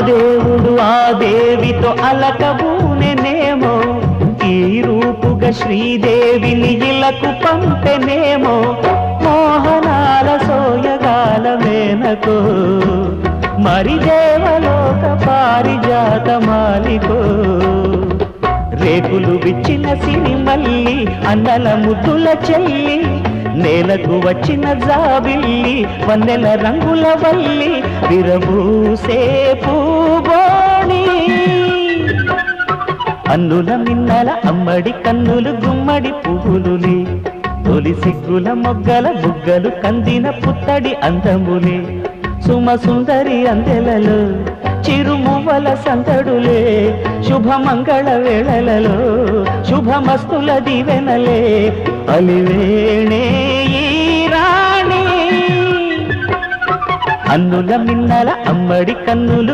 దేవుడు ఆ దేవితో అలకబూనెనేమో, ఈ రూపుగా శ్రీదేవిని ఇలకు పంపెనేమో, మోహనాల సోయగాల మేనకో, మరి దేవలోక పారిజాత మాలికో. రేకులు విచ్చిన సిరిమల్లి అన్నల ముద్దుల చెల్లి, నేలకు వచ్చిన జాబిల్లి వన్నెల రంగుల వల్లి, విరబూసే పూబోణి. అన్నుల మిన్నల అమ్మడి కన్నులు గుమ్మడి పువ్వులులే, తొలి సిగ్గుల మొగ్గల బుగ్గలు కందిన పుత్తడి అందములే, సుమ సుందరి అందెలలో చిరుమువ్వల సందడులే, శుభమంగళ వేళలలో శుభమస్తుల దీవెనలే, అలివేణే ఈ రాణి. అన్నుల మిన్నల అమ్మడి కన్నులు